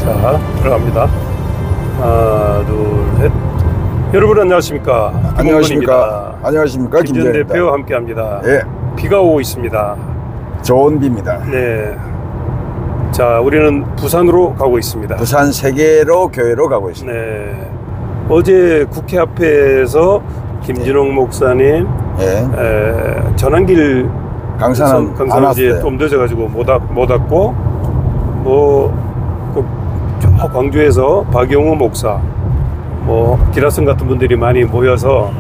자, 들어갑니다. 하나, 둘, 셋. 여러분 안녕하십니까? 안녕하십니까? 안녕하십니까? 김전 대표와 함께합니다. 예, 비가 오고 있습니다. 좋은 비입니다. 네. 자, 우리는 부산으로 가고 있습니다. 부산 세계로 교회로 가고 있습니다. 네. 어제 국회 앞에서 김진홍 목사님 전환길 강산은 안 강산지에 왔어요. 좀 늦어가지고 못 왔고 저 광주에서 박용우 목사 기라성 같은 분들이 많이 모여서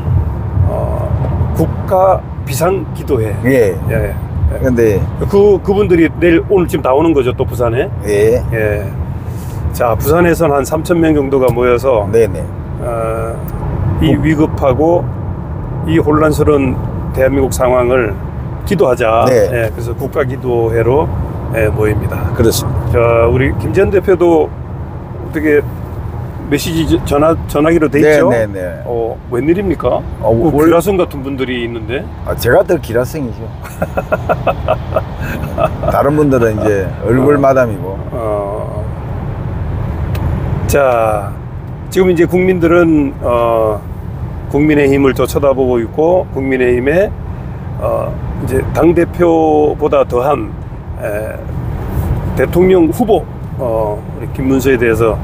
국가 비상 기도회. 예. 근데 그분들이 오늘 지금 다 오는 거죠, 또 부산에. 예. 예. 자, 부산에서는 한 3,000명 정도가 모여서 네네. 이 위급하고 이 혼란스러운 대한민국 상황을 기도하자. 네. 예, 그래서 국가 기도회로 모입니다. 그렇습니다. 자, 우리 김전 대표도 어떻게 메시지 전하기로 돼 있죠? 네네네. 웬일입니까? 기라성 같은 분들이 있는데. 제가 더 기라성이죠. 다른 분들은 이제 얼굴 마담이고. 자, 지금 이제 국민들은 국민의힘을 또 쳐다보고 있고, 국민의힘의 이제 당 대표보다 더한 대통령 후보 우리 김문수에 대해서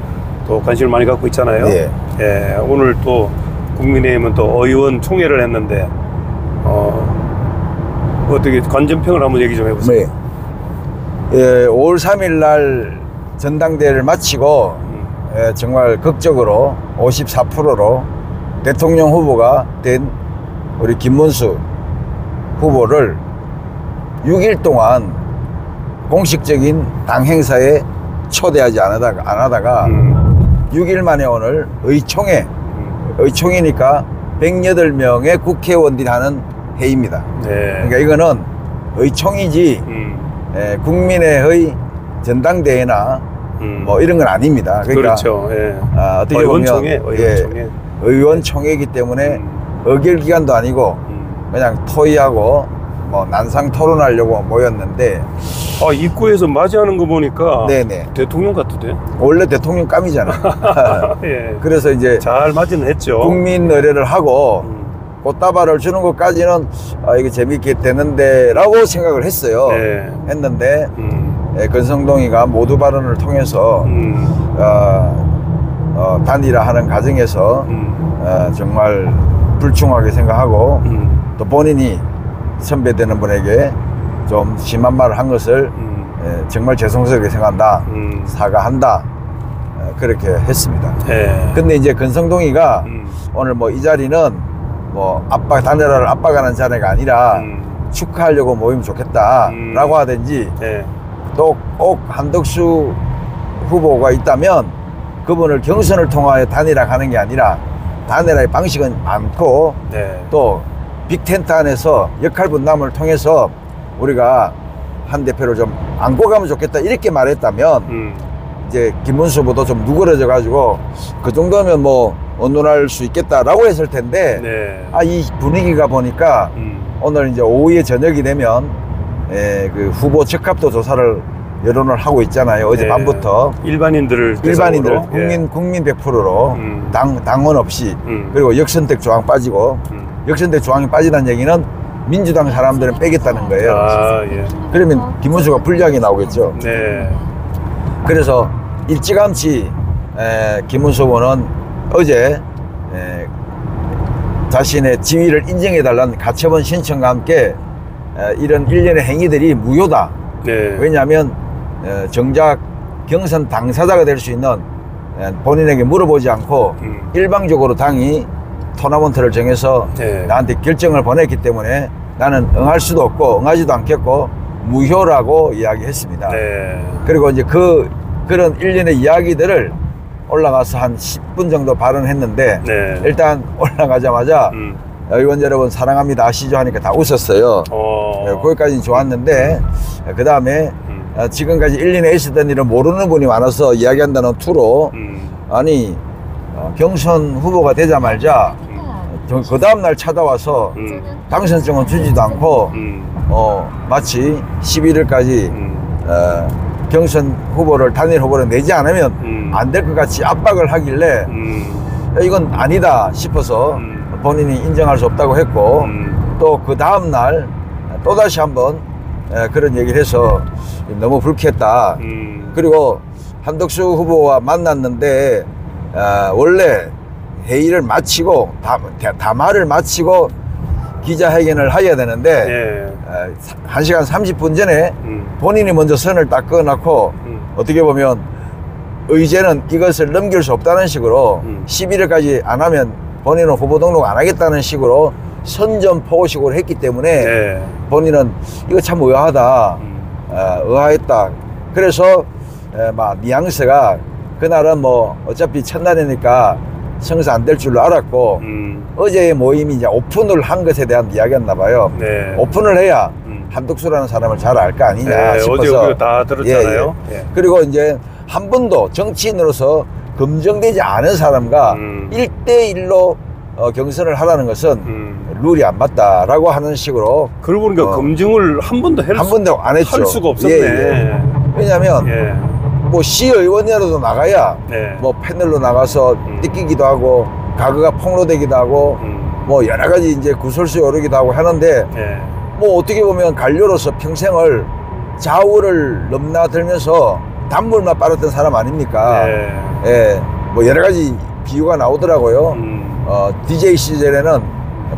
또 관심을 많이 갖고 있잖아요. 예. 예, 오늘 또 국민의힘은 또 의원 총회를 했는데 어떻게 관전평을 한번 얘기 좀 해보세요. 네. 예, 5월 3일 날 전당대회를 마치고 정말 극적으로 54%로 대통령 후보가 된 우리 김문수 후보를 6일 동안 공식적인 당 행사에 초대하지 안 하다가 6일 만에 오늘 의총이니까 108명의 국회의원들이 하는 회의입니다. 네. 그러니까 이거는 의총이지 국민의 전당대회나 뭐 이런 건 아닙니다. 그러니까 그렇죠. 예. 어떻게 의원총회, 보면 의원총회. 의원총회이기 때문에 의결 기간도 아니고 그냥 토의하고 뭐 난상 토론하려고 모였는데 입구에서 맞이하는 거 보니까 네네. 대통령 같은데. 원래 대통령 감이잖아. 예. 그래서 이제 잘 맞이는 했죠. 국민 의례를 하고 꽃다발을 주는 것까지는 이게 재밌게 되는데 라고 생각을 했어요. 네. 했는데 권성동이가 모두 발언을 통해서 단일화하는 과정에서 정말 불충하게 생각하고 또 본인이 선배되는 분에게 좀 심한 말을 한 것을 정말 죄송스럽게 생각한다. 사과한다. 그렇게 했습니다. 근데 이제 권성동이가 오늘 이 자리는 단일화를 압박하는 자리가 아니라 축하하려고 모이면 좋겠다 라고 하든지 또 꼭 한덕수 후보가 있다면 그분을 경선을 통하여 단일화 가는 게 아니라 단일화의 방식은 많고 또 빅텐트 안에서 역할 분담을 통해서 우리가 한 대표를 좀 안고 가면 좋겠다 이렇게 말했다면 이제 김문수 후보도 좀 누그러져 가지고 그 정도면 언론할 수 있겠다라고 했을 텐데 이 분위기가 보니까 오늘 이제 오후에 저녁이 되면 그 후보 적합도 조사를 여론을 하고 있잖아요. 어제 밤부터 일반인들 국민 100%로 당원 없이 그리고 역선택 조항 빠지고 역선택 조항이 빠지다는 얘기는 민주당 사람들은 빼겠다는 거예요. 그러면 김문수가 불리하게 나오겠죠. 그래서 일찌감치 김문수 후보는 어제 자신의 지위를 인정해달라는 가처분 신청과 함께 이런 일련의 행위들이 무효다. 왜냐하면 정작 경선 당사자가 될 수 있는 본인에게 물어보지 않고 일방적으로 당이 토너먼트를 정해서 나한테 결정을 보냈기 때문에 나는 응할 수도 없고 응하지도 않겠고 무효라고 이야기했습니다. 그리고 이제 그런 일련의 이야기들을 올라가서 한 10분 정도 발언했는데 일단 올라가자마자 의원 여러분 사랑합니다 아시죠 하니까 다 웃었어요. 거기까지는 좋았는데 그 다음에 지금까지 1년에 있었던 일을 모르는 분이 많아서 이야기한다는 투로 아니 경선 후보가 되자마자 그 다음날 찾아와서 당선증은 주지도 않고 마치 11일까지 경선 후보를 단일 후보를 내지 않으면 안 될 것 같이 압박을 하길래 이건 아니다 싶어서 본인이 인정할 수 없다고 했고 또 그 다음날 또다시 한번 그런 얘기를 해서 너무 불쾌했다. 그리고 한덕수 후보와 만났는데 원래 회의를 마치고 담화를 마치고 기자회견을 해야 되는데 1시간 30분 전에 본인이 먼저 선을 딱 그어놓고 어떻게 보면 의제는 이것을 넘길 수 없다는 식으로 11일까지 안 하면 본인은 후보 등록 안 하겠다는 식으로 선전포고식으로 했기 때문에 본인은 이거 참 의아하다, 의아했다. 그래서 막 뉘앙스가 그날은 뭐 어차피 첫날이니까 성사 안 될 줄로 알았고 어제의 모임이 이제 오픈을 한 것에 대한 이야기였나 봐요. 오픈을 해야 한덕수라는 사람을 잘 알 거 아니냐 싶어서 어제 우리가 다 들었잖아요. 그리고 이제 한 번도 정치인으로서 검증되지 않은 사람과 1대1로 경선을 하라는 것은 룰이 안 맞다라고 하는 식으로. 그러고 보니까 검증을 한 번도 안 했죠. 할 수가 없었네. 왜냐하면 뭐 시의원이라도 나가야 뭐 패널로 나가서 뜯기기도 하고 가그가 폭로되기도 하고 뭐 여러 가지 이제 구설수에 오르기도 하고 하는데 뭐 어떻게 보면 관료로서 평생을 좌우를 넘나들면서 단물만 빨았던 사람 아닙니까? 뭐 여러 가지 비유가 나오더라고요. DJ 시절에는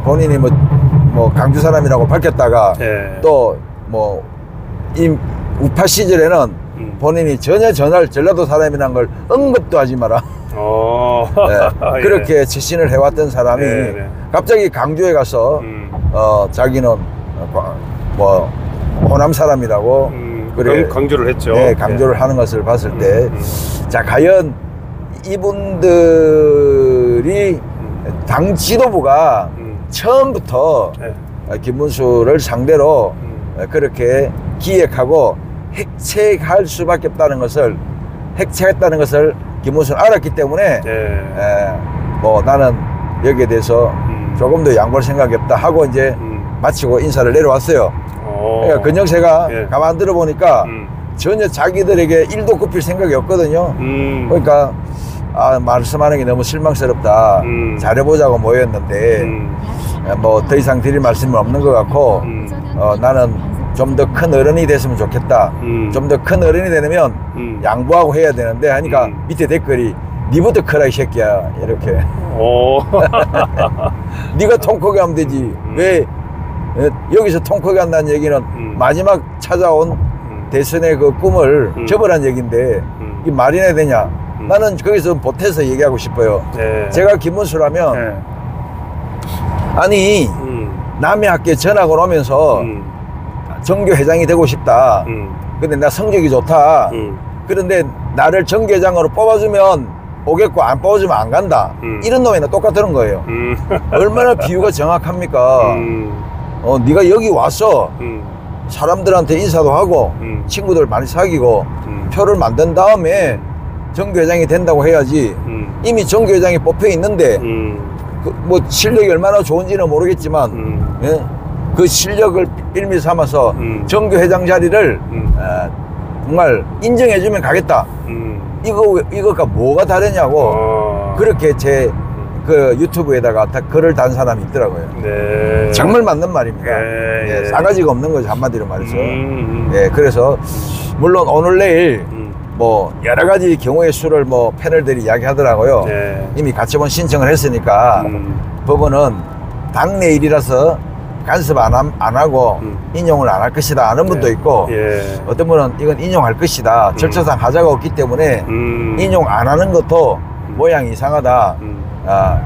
본인이 뭐 강주 사람이라고 밝혔다가 또 뭐 우파 시절에는 본인이 전혀 전라도 사람이란 걸 언급도 하지 마라. 그렇게 지신을 해왔던 사람이 갑자기 강주에 가서 자기는 뭐 호남 사람이라고 그래 강조를 했죠. 강조를 하는 것을 봤을 때 자, 과연 이분들이 당 지도부가 처음부터 김문수를 상대로 그렇게 기획하고 핵책할 수밖에 없다는 것을, 핵책했다는 것을 김문수는 알았기 때문에 뭐 나는 여기에 대해서 조금 더 양보할 생각이 없다 하고 이제 마치고 인사를 내려왔어요. 그러니까 근영세가 가만 들어보니까 전혀 자기들에게 일도 굽힐 생각이 없거든요. 그러니까 말씀하는 게 너무 실망스럽다. 잘해보자고 모였는데 뭐 더 이상 드릴 말씀은 없는 것 같고 나는 좀 더 큰 어른이 됐으면 좋겠다. 좀 더 큰 어른이 되려면 양보하고 해야 되는데 하니까 밑에 댓글이 니부터 커라 이 새끼야 이렇게. 니가 통 크게 하면 되지. 왜 여기서 통 크게 한다는 얘기는 마지막 찾아온 대선의 그 꿈을 접으란 얘기인데 이 말이나 되냐. 나는 거기서 보태서 얘기하고 싶어요. 제가 김문수라면 아니 남의 학교에 전학을 오면서 정교회장이 되고 싶다. 근데 나 성적이 좋다. 그런데 나를 정교회장으로 뽑아주면 오겠고 안 뽑아주면 안 간다. 이런 놈이나 똑같은 거예요. 얼마나 비유가 정확합니까? 네가 여기 와서 사람들한테 인사도 하고 친구들 많이 사귀고 표를 만든 다음에 정교회장이 된다고 해야지. 이미 정교회장이 뽑혀 있는데 뭐 실력이 얼마나 좋은지는 모르겠지만 그 실력을 빌미 삼아서 정교회장 자리를 정말 인정해주면 가겠다. 이거가 뭐가 다르냐고 그렇게 제 그 유튜브에다가 다 글을 단 사람이 있더라고요. 정말 맞는 말입니다. 싸가지가 없는 거죠, 한마디로 말해서. 그래서 물론 오늘 내일 뭐 여러 가지 경우의 수를 뭐 패널들이 이야기하더라고요. 이미 가처분 신청을 했으니까 법원은 당내 일이라서 간섭 안 하고 인용을 안 할 것이다 하는 분도 있고 어떤 분은 이건 인용할 것이다. 절차상 하자가 없기 때문에 인용 안 하는 것도 모양이 이상하다.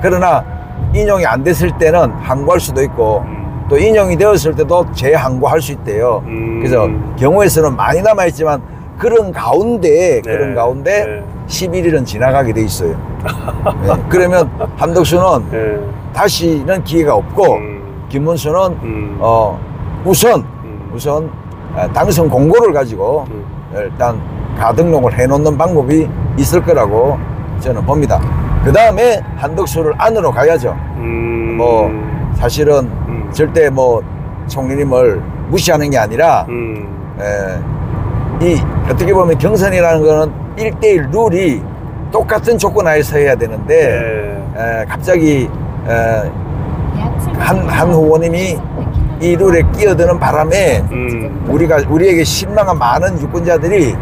그러나 인용이 안 됐을 때는 항고할 수도 있고 또 인용이 되었을 때도 재항고할 수 있대요. 그래서 경우에서는 많이 남아있지만 그런 가운데 11일은 지나가게 돼 있어요. 그러면 한덕수는 다시는 기회가 없고 김문수는 우선 당선 공고를 가지고 일단 가등록을 해놓는 방법이 있을 거라고 저는 봅니다. 그 다음에 한덕수를 안으로 가야죠. 뭐 사실은 절대 뭐 총리님을 무시하는 게 아니라 이 어떻게 보면 경선이라는 거는 1대1 룰이 똑같은 조건 하에서 해야 되는데 갑자기 한 후보님이 이 룰에 끼어드는 바람에 우리에게 실망한 많은 유권자들이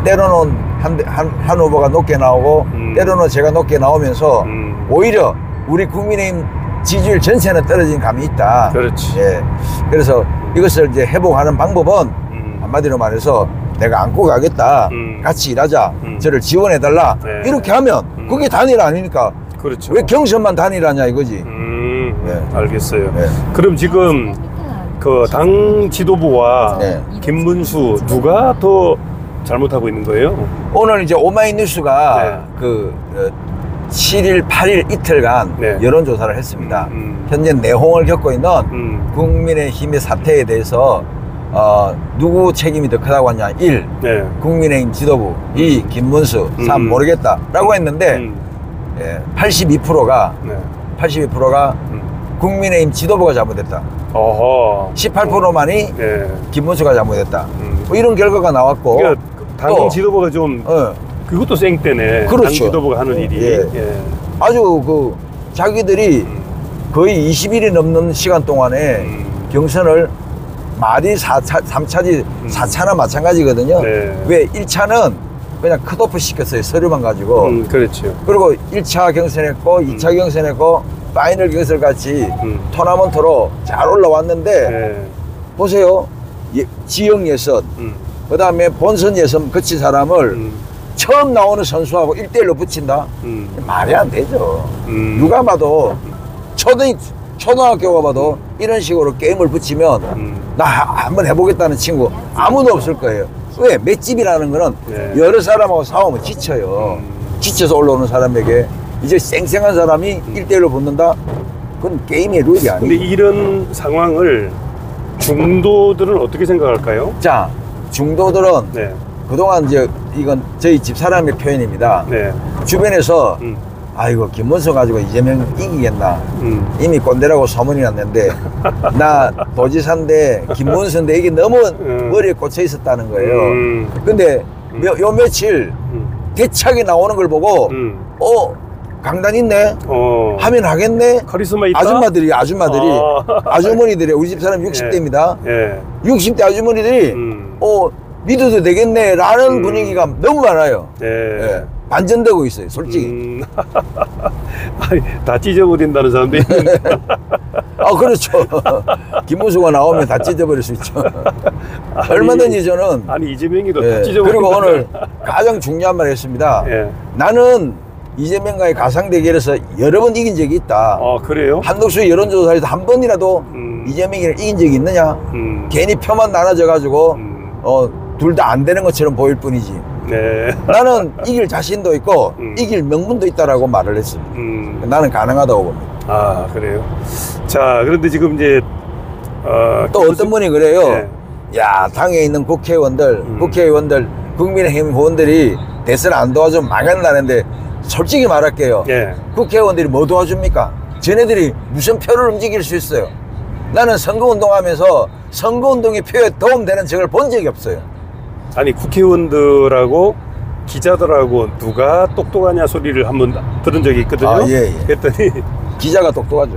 때로는 한 후보가 높게 나오고 때로는 제가 높게 나오면서 오히려 우리 국민의힘 지지율 전체는 떨어진 감이 있다. 그렇지. 예. 그래서 이것을 이제 회복하는 방법은 한마디로 말해서 내가 안고 가겠다. 같이 일하자. 저를 지원해달라. 네. 이렇게 하면 그게 단일 아니니까. 그렇죠. 왜 경선만 단일하냐 이거지. 예. 알겠어요. 네. 그럼 지금 그 당 지도부와 네. 김문수 누가 더 잘못하고 있는 거예요? 오늘 이제 오마이뉴스가 네. 그 7일, 8일 이틀간 네. 여론조사를 했습니다. 현재 내홍을 겪고 있는 국민의힘의 사태에 대해서 누구 책임이 더 크다고 하냐. 1. 네. 국민의힘 지도부. 2. 김문수. 3. 모르겠다 라고 했는데 82%가 네. 82%가 국민의힘 지도부가 잘못했다. 어허. 18%만이 네. 김문수가 잘못했다. 뭐 이런 결과가 나왔고. 그러니까 당 또, 지도부가 좀 그것도 쌩때네. 그렇죠. 당 지도부가 하는 일이. 예. 아주 그 자기들이 거의 20일이 넘는 시간 동안에 경선을 말이 3차지 4차나 마찬가지거든요. 네. 왜 1차는 그냥 컷오프 시켰어요. 서류만 가지고. 그렇죠. 그리고 1차 경선했고 2차 경선했고 파이널 경선 같이 토너먼트로 잘 올라왔는데 네. 보세요. 지역 예선 그 다음에 본선 예선 거친 사람을 처음 나오는 선수하고 1대1로 붙인다? 말이 안 되죠. 누가 봐도 초등학교가 봐도 이런 식으로 게임을 붙이면 나 한번 해보겠다는 친구 아무도 없을 거예요. 왜? 맷집이라는 거는 네. 여러 사람하고 싸우면 지쳐요. 지쳐서 올라오는 사람에게 이제 쌩쌩한 사람이 1대1로 붙는다? 그건 게임의 룰이 아니에요. 근데 이런 상황을 중도들은 어떻게 생각할까요? 자, 중도들은 네. 그동안 이제 이건 저희 집 사람의 표현입니다. 네. 주변에서 아이고 김문수 가지고 이재명 이기겠나. 이미 꼰대라고 소문이 났는데 나 도지사인데 김문수인데 이게 너무 머리에 꽂혀 있었다는 거예요. 근데 요 며칠 대차게 나오는 걸 보고 강단 있네. 하면 하겠네. 카리스마 있다. 아줌마들이 아주머니들이 우리 집 사람 60대입니다. 예. 60대 아주머니들이 믿어도 되겠네 라는 분위기가 너무 많아요. 예. 반전되고 있어요 솔직히. 아니, 다 찢어버린다는 사람도 있는데. 그렇죠. 김문수가 나오면 다 찢어버릴 수 있죠. 얼마든지 저는. 아니 이재명이도 다 찢어버린다. 그리고 오늘 가장 중요한 말 했습니다. 나는 이재명과의 가상 대결에서 여러 번 이긴 적이 있다. 그래요? 한독수 여론조사에서 한 번이라도 이재명이를 이긴 적이 있느냐. 괜히 표만 나눠져 가지고 둘 다 안 되는 것처럼 보일 뿐이지. 네. 나는 이길 자신도 있고 이길 명분도 있다라고 말을 했습니다. 나는 가능하다고 봅니다. 그래요? 자, 그런데 지금 이제 또 어떤 분이 그래요. 야, 당에 있는 국회의원들 국민의힘 의원들이 대선 안 도와주면 망한다는데 솔직히 말할게요. 국회의원들이 뭐 도와줍니까? 쟤네들이 무슨 표를 움직일 수 있어요? 나는 선거운동하면서 선거운동의 표에 도움되는 적을 본 적이 없어요. 아니 국회의원들하고 기자들하고 누가 똑똑하냐 소리를 한번 들은 적이 있거든요. 그랬더니 기자가 똑똑하죠.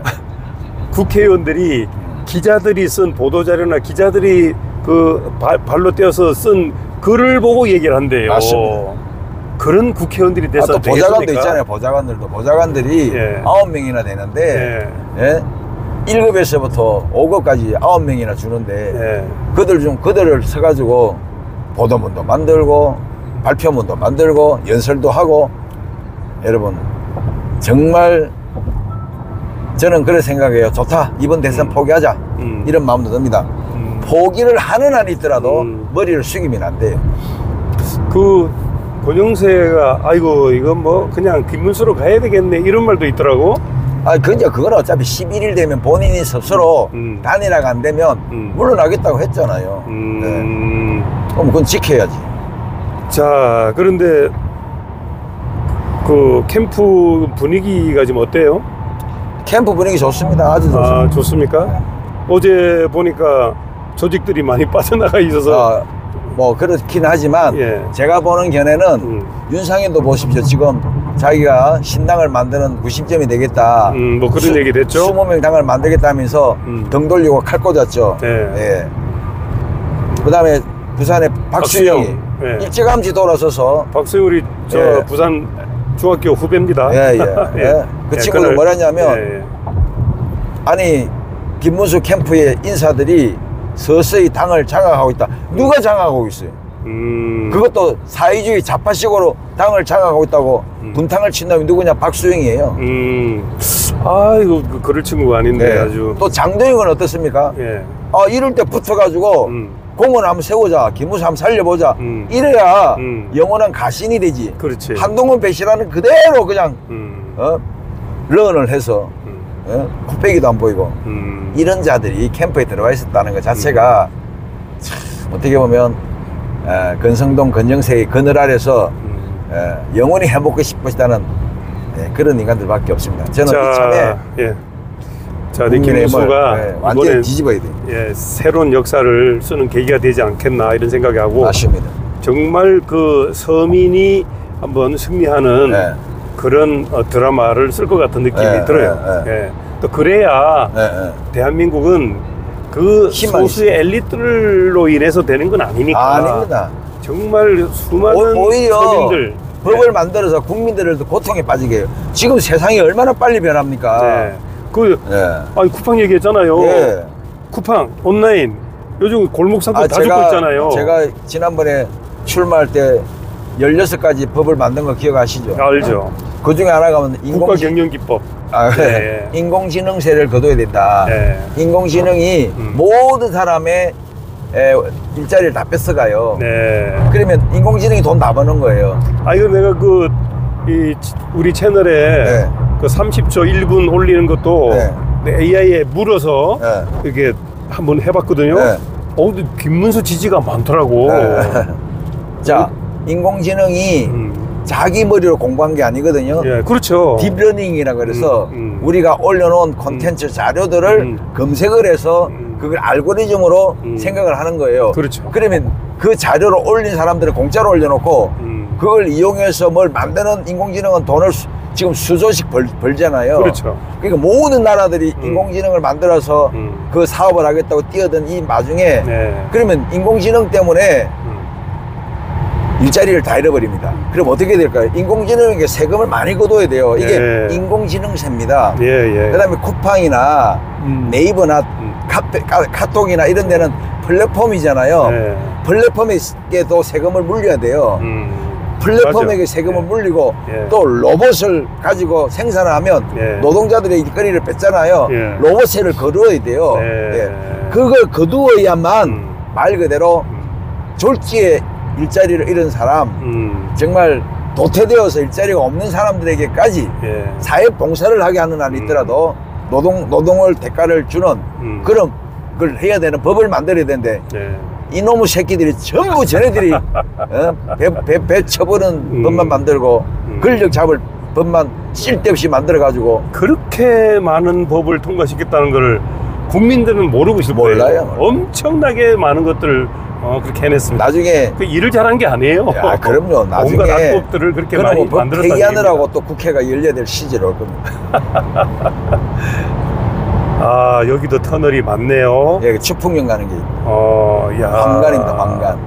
국회의원들이 기자들이 쓴 보도자료나 기자들이 그 발로 떼어서 쓴 글을 보고 얘기를 한대요. 맞습니다. 그런 국회의원들이 돼서 또 보좌관도 있잖아요. 보좌관들이 9명이나 되는데 1급에서부터 5급까지 9명이나 주는데 그들을 서가지고 보도문도 만들고 발표문도 만들고 연설도 하고. 여러분 정말 저는 그렇게 생각해요. 좋다, 이번 대선 포기하자 이런 마음도 듭니다. 포기를 하는 한이 있더라도 머리를 숙이면 안 돼요. 그 권영세가 아이고 이건 뭐 그냥 김문수로 가야 되겠네 이런 말도 있더라고. 그건 어차피 11일 되면 본인이 스스로 단일화가 안 되면 물러나겠다고 했잖아요. 그럼 그건 지켜야지. 자, 그런데 그 캠프 분위기가 지금 어때요? 캠프 분위기 좋습니다. 아주 좋습니다. 좋습니까? 어제 보니까 조직들이 많이 빠져나가 있어서 뭐 그렇긴 하지만 예. 제가 보는 견해는 윤상현도 보십시오. 지금 자기가 신당을 만드는 구심점이 되겠다. 뭐 그런 얘기 됐죠. 20명 당을 만들겠다면서 등 돌리고 칼 꽂았죠. 예. 예. 그다음에 부산의 박수영이 예. 일찌감치 돌아서서 박수영 우리 저 예. 부산 중학교 후배입니다. 예. 예. 그 예, 친구도 그날- 뭐랬냐면 예. 아니 김문수 캠프의 인사들이 서서히 당을 장악하고 있다. 누가 장악하고 있어요? 그것도 사회주의 좌파식으로 당을 장악하고 있다고 분탕을 친 놈이 누구냐? 박수영이에요. 아이고 그럴 친구가 아닌데 네. 아주. 또 장도영은 어떻습니까? 예. 이럴 때 붙어가지고 공원 한번 세우자, 김문수 한번 살려보자. 이래야 영원한 가신이 되지. 그렇지. 한동훈 배신하는 그대로 그냥 런을 해서 코빼기도 안 보이고 이런 자들이 캠프에 들어가 있었다는 것 자체가 참 어떻게 보면 건성동 건정세의 그늘 아래서 영원히 해먹고 싶으시다는 그런 인간들밖에 없습니다. 저는 이참에 예. 자, 네, 국민의 김문수가 힘을, 완전히 이번에 뒤집어야 돼요. 예, 새로운 역사를 쓰는 계기가 되지 않겠나 이런 생각이 하고 맞습니다. 정말 그 서민이 한번 승리하는 네. 그런 드라마를 쓸 것 같은 느낌이 네, 들어요. 네, 네. 예. 또 그래야 대한민국은 그 힘만 소수의 엘리트들로 인해서 되는 건 아니니까. 아닙니다. 정말 수많은 오히려 서민들 법을 만들어서 국민들을 고통에 빠지게 해요. 지금 세상이 얼마나 빨리 변합니까? 네. 그 네. 아니 쿠팡 얘기했잖아요. 네. 쿠팡 온라인 요즘 골목 상권 다 죽고 있잖아요. 제가 지난번에 출마할 때 16가지 법을 만든 거 기억하시죠? 알죠. 그 중에 하나가 국가 경영 기법. 네. 인공지능세를 거둬야 된다. 네. 인공지능이 모든 사람의 일자리를 다 뺏어가요. 네. 그러면 인공지능이 돈 다 버는 거예요. 아 이거 내가 우리 채널에 네. 그 30초 1분 올리는 것도 네. AI에 물어서 네. 이게 한번 해봤거든요. 네. 근데 김문수 지지가 많더라고. 자, 인공지능이 자기 머리로 공부한 게 아니거든요. 예, 그렇죠. 딥러닝이라 그래서 우리가 올려놓은 콘텐츠 자료들을 검색을 해서 그걸 알고리즘으로 생각을 하는 거예요. 그렇죠. 그러면 그 자료를 올린 사람들은 공짜로 올려놓고 그걸 이용해서 뭘 만드는 인공지능은 돈을 지금 수조씩 벌잖아요. 그렇죠. 그러니까 모든 나라들이 인공지능을 만들어서 그 사업을 하겠다고 뛰어든 이 마중에 네. 그러면 인공지능 때문에 일자리를 다 잃어버립니다. 그럼 어떻게 될까요? 인공지능에게 세금을 많이 거둬야 돼요. 이게 네. 인공지능세입니다. 예, 예. 그 다음에 쿠팡이나 네이버나 카톡이나 이런 데는 플랫폼이잖아요. 네. 플랫폼에게도 세금을 물려야 돼요. 플랫폼에게 맞아. 세금을 예. 물리고 예. 또 로봇을 가지고 생산을 하면 예. 노동자들의 일거리를 뺐잖아요. 예. 로봇세를 거두어야 돼요. 예. 예. 그걸 거두어야만 말 그대로 졸지에 일자리를 잃은 사람, 정말 도태되어서 일자리가 없는 사람들에게까지 예. 사회 봉사를 하게 하는 한이 있더라도 노동을 대가를 주는 그런 걸 해야 되는 법을 만들어야 되는데 예. 이놈의 새끼들이 전부 쟤네들이 배 쳐버는 법만 만들고 권력 잡을 법만 쓸데없이 만들어가지고 그렇게 많은 법을 통과시켰다는 것을 국민들은 모르고 있을 거예요. 몰라요. 엄청나게 많은 것들을 그렇게 해냈습니다. 나중에 그 일을 잘한 게 아니에요. 그럼요. 나중에 온갖 악법들을 그렇게 많이 법 만들었다는 폐기하느라고 또 국회가 열려야 될 시절이 올 겁니다. 아 여기도 터널이 많네요. 예, 추풍령 가는 게 있고. 야. 황간입니다. 황간.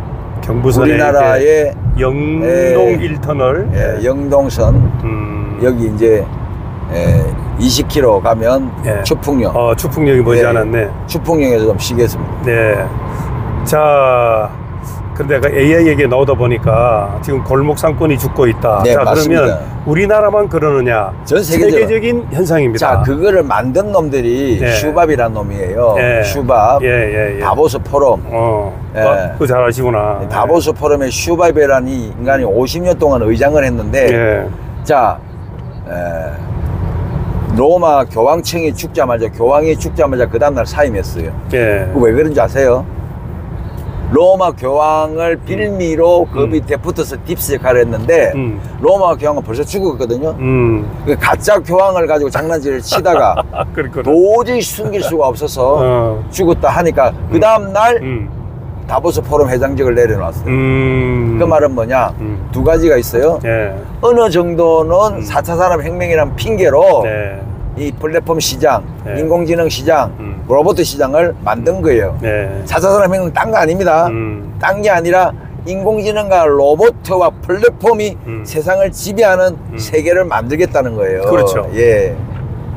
경부선에 우리나라의 영동 예. 1터널. 예, 영동선 여기 이제 20km 가면 예. 추풍령. 추풍령이 머지 않았네. 추풍령에서 좀 쉬겠습니다. 네. 자, 근데 아까 AI 얘기 나오다 보니까 지금 골목 상권이 죽고 있다. 네, 자, 맞습니다. 그러면 우리나라만 그러느냐? 전 세계적으로. 세계적인 현상입니다. 자, 그거를 만든 놈들이 네. 슈밥이라는 놈이에요. 예. 슈밥. 예. 다보스 포럼. 예. 그거 잘 아시구나. 다보스 포럼에 슈밥이라는 이 인간이 50년 동안 의장을 했는데 예. 자, 로마 교황청이 죽자마자 교황이 죽자마자 그 다음날 사임했어요. 예. 그거 왜 그런지 아세요? 로마 교황을 빌미로 그 밑에 붙어서 딥스 역할을 했는데 로마 교황은 벌써 죽었거든요. 그 가짜 교황을 가지고 장난질을 치다가 그렇구나. 도저히 숨길 수가 없어서 죽었다 하니까 그 다음날 다보스 포럼 회장직을 내려놨어요. 그 말은 뭐냐? 두 가지가 있어요. 예. 어느 정도는 4차 산업혁명이라는 핑계로 네. 이 플랫폼 시장, 네. 인공지능 시장, 로봇 시장을 만든 거예요. 네. 4차 산업혁명은 딴 거 아닙니다. 딴 게 아니라 인공지능과 로봇과 플랫폼이 세상을 지배하는 세계를 만들겠다는 거예요. 그렇죠. 예.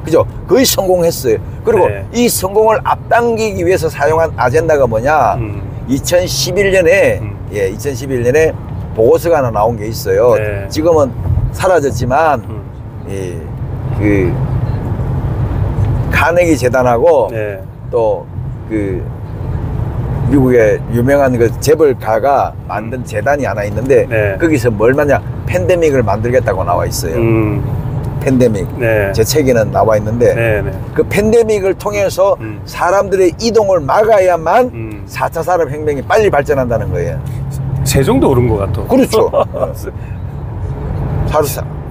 그죠? 거의 성공했어요. 그리고 네. 이 성공을 앞당기기 위해서 사용한 아젠다가 뭐냐? 2011년에, 예, 2011년에 보고서가 하나 나온 게 있어요. 네. 지금은 사라졌지만, 예, 그, 카네기 재단하고 네. 또 그 미국의 유명한 그 재벌가가 만든 재단이 하나 있는데 네. 거기서 뭘 만냐 팬데믹을 만들겠다고 나와 있어요. 팬데믹. 네. 제 책에는 나와 있는데 네. 네. 그 팬데믹을 통해서 사람들의 이동을 막아야만 4차 산업혁명이 빨리 발전한다는 거예요. 세종도 그런 것 같아. 그렇죠.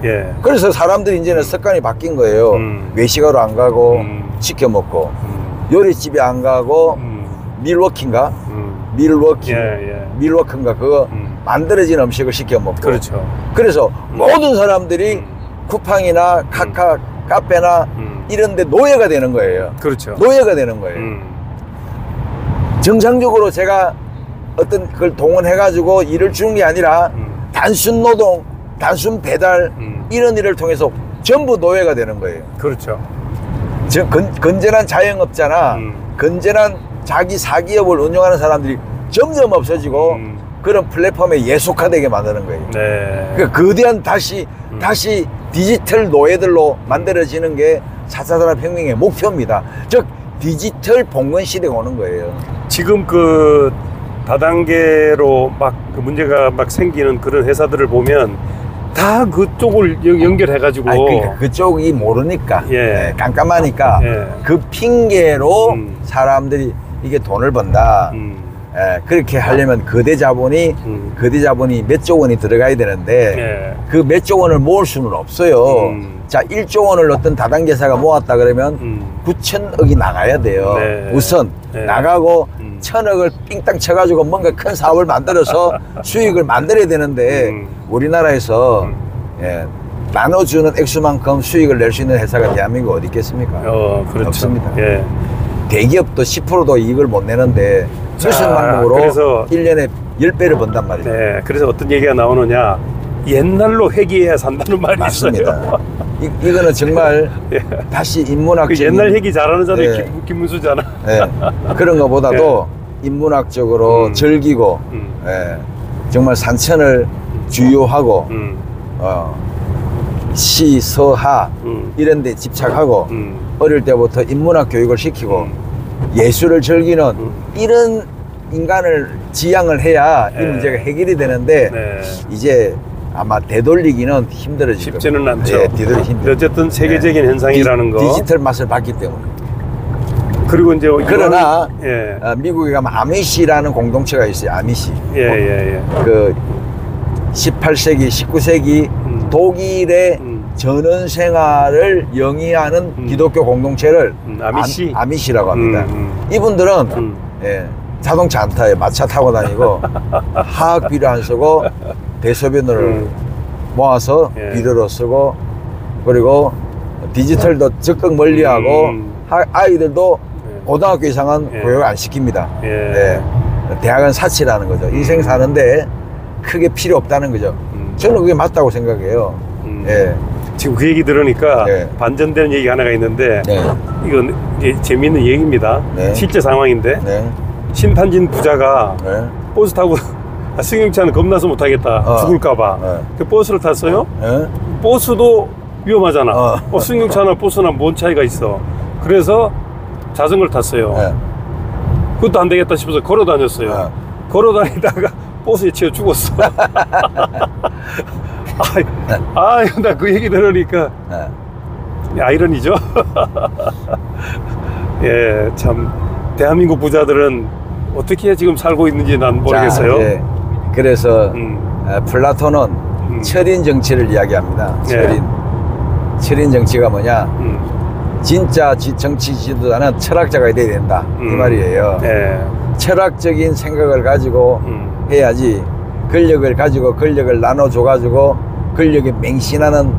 예. 그래서 사람들이 이제는 습관이 바뀐 거예요. 외식하러 안 가고 시켜 먹고 요리집에 안 가고 밀워킹가? 밀워킹. 예. 밀워킹가 그거 만들어진 음식을 시켜 먹고. 그렇죠. 그래서 모든 사람들이 쿠팡이나 카페나 이런 데 노예가 되는 거예요. 그렇죠. 노예가 되는 거예요. 정상적으로 제가 어떤 그걸 동원해가지고 일을 주는 게 아니라 단순 노동, 단순 배달 이런 일을 통해서 전부 노예가 되는 거예요. 그렇죠. 건전한 자영업자나 건전한 자기 사기업을 운영하는 사람들이 점점 없어지고 그런 플랫폼에 예속화되게 만드는 거예요. 네. 그러니까 거대한 다시 디지털 노예들로 만들어지는 게 4차 산업혁명의 목표입니다. 즉 디지털 봉건 시대가 오는 거예요. 지금 그 다단계로 막 그 문제가 막 생기는 그런 회사들을 보면 다 그쪽을 연결해가지고. 그러니까 그쪽이 모르니까, 예. 깜깜하니까 예. 그 핑계로 사람들이 이게 돈을 번다. 예, 그렇게 하려면 거대 자본이 몇 조 원이 들어가야 되는데 예. 그 몇 조 원을 모을 수는 없어요. 자, 1조 원을 어떤 다단계사가 모았다 그러면 9천억이 나가야 돼요. 네. 우선 네. 나가고 1,000억을 삥땅 쳐가지고 뭔가 큰 사업을 만들어서 수익을 만들어야 되는데 우리나라에서 예, 나눠주는 액수만큼 수익을 낼 수 있는 회사가 대한민국 어디 있겠습니까? 그렇죠. 없습니다. 예. 대기업도 10%도 이익을 못 내는데 무슨 방법으로 그래서 1년에 10배를 번단 말이죠. 네. 그래서 어떤 얘기가 나오느냐. 옛날로 회귀해야 산다는 말이 맞습니다. 있어요. 이거는 정말 예. 다시 인문학적인 그 옛날 회귀 잘하는 사람이 예. 김문수잖아. 예. 그런 것보다도 인문학적으로 즐기고 예. 정말 산천을 주요하고 시, 서하 이런 데 집착하고 어릴 때부터 인문학 교육을 시키고 예술을 즐기는 이런 인간을 지향을 해야 이 네. 문제가 해결이 되는데 네. 이제 아마 되돌리기는 힘들어질 겁니다. 쉽지는 않죠. 예, 되돌리기 힘들어요. 어쨌든 세계적인 예. 현상이라는 거. 디지털 맛을 봤기 때문에. 그리고 이제 그러나 예. 미국에 가면 아미시라는 공동체가 있어요. 아미시. 예. 그 18세기, 19세기 독일의 전원 생활을 영위하는 기독교 공동체를 아미시? 아미시라고 합니다. 이분들은 예, 자동차 안 타요. 마차 타고 다니고 화학비료 안 쓰고 대소변을 모아서 예. 비료로 쓰고 그리고 디지털도 적극 멀리하고 아이들도 고등학교 이상은 예. 교육을 안 시킵니다. 예. 네. 대학은 사치라는 거죠. 인생 사는데 크게 필요 없다는 거죠. 저는 그게 맞다고 생각해요. 예. 지금 그 얘기 들으니까 네. 반전되는 얘기 하나가 있는데 네. 이건 이제 재미있는 얘기입니다. 네. 실제 상황인데 네. 신탄진 부자가 네. 버스 타고 승용차는 겁나서 못하겠다. 죽을까봐. 네. 그 버스를 탔어요. 네. 버스도 위험하잖아. 승용차나 버스나 뭔 차이가 있어. 그래서 자전거를 탔어요. 네. 그것도 안 되겠다 싶어서 걸어 다녔어요. 네. 걸어 다니다가 버스에 치여 죽었어. 나 그 얘기 들으니까 네. 아이러니죠. 예, 참 대한민국 부자들은 어떻게 지금 살고 있는지 난 모르겠어요. 자, 네. 그래서 플라톤은 철인 정치를 이야기합니다. 철인 정치가 뭐냐? 진짜 정치 지도자는 철학자가 돼야 된다 이 말이에요. 예. 철학적인 생각을 가지고 해야지 권력을 가지고 권력을 나눠줘 가지고 권력에 맹신하는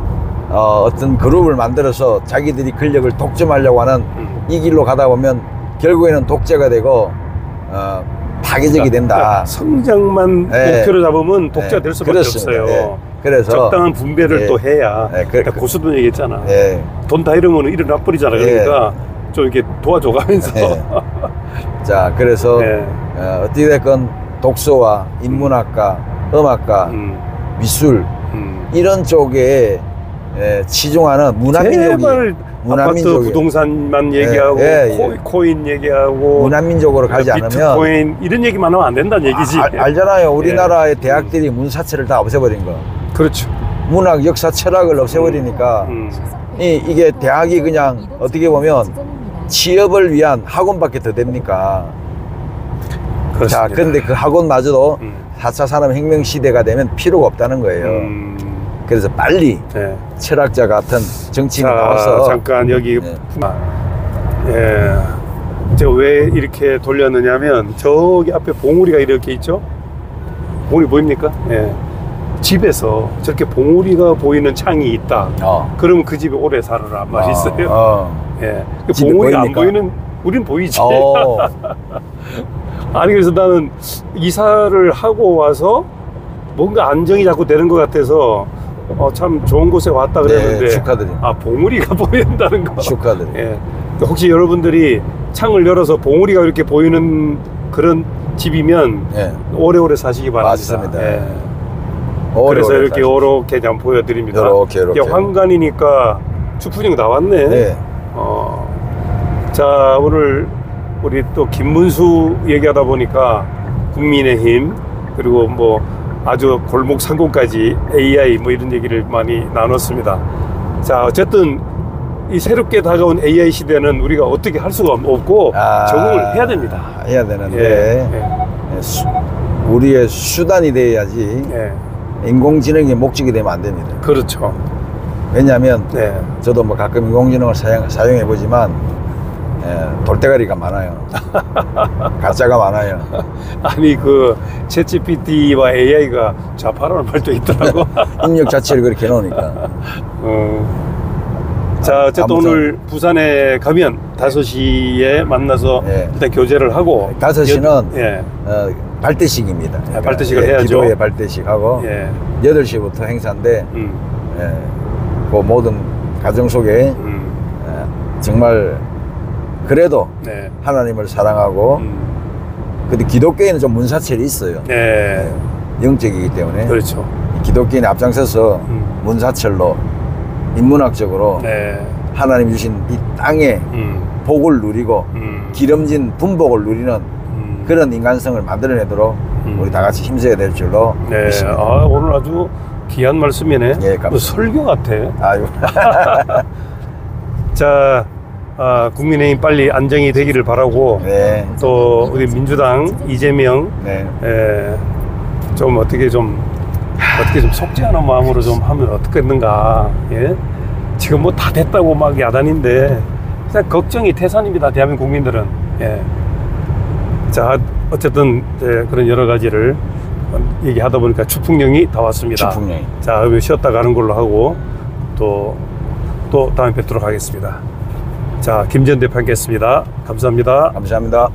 어떤 그룹을 만들어서 자기들이 권력을 독점하려고 하는 이 길로 가다 보면 결국에는 독재가 되고 파괴적이 된다. 성장만 네. 목표로 잡으면 독재가 될 수밖에 그렇습니다. 없어요. 예. 그래서 적당한 분배를 예. 또 해야. 예. 그러니까 고수도 얘기했잖아. 예. 돈 다 잃으면 일어나 버리잖아. 그러니까 좀 이렇게 도와줘가면서. 예. 자, 그래서 예. 어찌됐건 독서와 인문학과, 음악과, 미술 이런 쪽에 치중하는 문화민족이 제발 아파트 부동산만 얘기하고 코인 얘기하고 문화민족으로 가지 않으면 비트코인 이런 얘기만 하면 안 된다는 얘기지. 알잖아요. 우리나라의 대학들이 문사철을 다 없애버린 거. 그렇죠. 문학, 역사, 철학을 없애버리니까 이게 대학이 그냥 어떻게 보면 취업을 위한 학원밖에 더 됩니까? 그렇습니다. 자, 근데 그 학원마저도 4차 산업혁명 시대가 되면 필요가 없다는 거예요. 그래서 빨리 네. 철학자 같은 정치인이 자, 나와서 잠깐 여기 제가 왜 이렇게 돌렸느냐면 저기 앞에 봉우리가 이렇게 있죠. 봉우리 보입니까? 예. 집에서 저렇게 봉우리가 보이는 창이 있다. 그러면 그 집에 오래 살으란 말이 있어요. 예. 그 봉우리가 안 보이는 우린 보이지. 아니 그래서 나는 이사를 하고 와서 뭔가 안정이 자꾸 되는 것 같아서 참 좋은 곳에 왔다 그랬는데 네, 축하드립니다. 봉우리가 보인다는 거. 축하드립니다. 예. 혹시 여러분들이 창을 열어서 봉우리가 이렇게 보이는 그런 집이면 오래오래 사시기 바랍니다. 맞습니다. 예. 그래서 이렇게 요렇게 좀 보여드립니다. 요렇게. 황간이니까 추푸닝 나왔네. 네. 자, 오늘 우리 또 김문수 얘기하다 보니까 국민의힘 그리고 뭐 아주 골목 상공까지 AI 뭐 이런 얘기를 많이 나눴습니다. 자, 어쨌든 이 새롭게 다가온 AI 시대는 우리가 어떻게 할 수가 없고 적응을 해야 됩니다. 해야 되는데 우리의 수단이 돼야지 인공지능의 목적이 되면 안 됩니다. 그렇죠. 왜냐하면 저도 뭐 가끔 인공지능을 사용해 보지만 돌대가리가 많아요. 가짜가 많아요. 아니 그 챗GPT와 AI가 좌파라는 말도 있더라고. 입력 자체를 그렇게 해놓으니까. 자, 어쨌든 오늘 부산에 가면 5시에 만나서 일단 교제를 하고 5시는 발대식입니다. 발대식을 해야죠. 기도회 발대식하고 8시부터 행사인데 그 모든 가정 속에 정말 그래도 하나님을 사랑하고 근데 기독교에는 좀 문사철이 있어요. 영적이기 때문에 그렇죠. 기독교인이 앞장서서 문사철로 인문학적으로 하나님 주신 이 땅에 복을 누리고 기름진 분복을 누리는 그런 인간성을 만들어내도록 우리 다 같이 힘써야 될 줄로 믿습니다. 오늘 아주 귀한 말씀이네. 뭐 설교 같아. 아유. 자, 국민의힘 빨리 안정이 되기를 바라고 또 우리 민주당 이재명 좀 어떻게 좀 속지 않은 마음으로 좀 하면 어떻겠는가. 지금 뭐 다 됐다고 막 야단인데 그냥 걱정이 태산입니다. 대한민국 국민들은. 자, 어쨌든 그런 여러 가지를 얘기하다 보니까 추풍령이 다 왔습니다. 추풍령이. 자, 그러면 쉬었다 가는 걸로 하고 또 다음에 뵙도록 하겠습니다. 자, 김전 대표님께였습니다. 감사합니다. 감사합니다.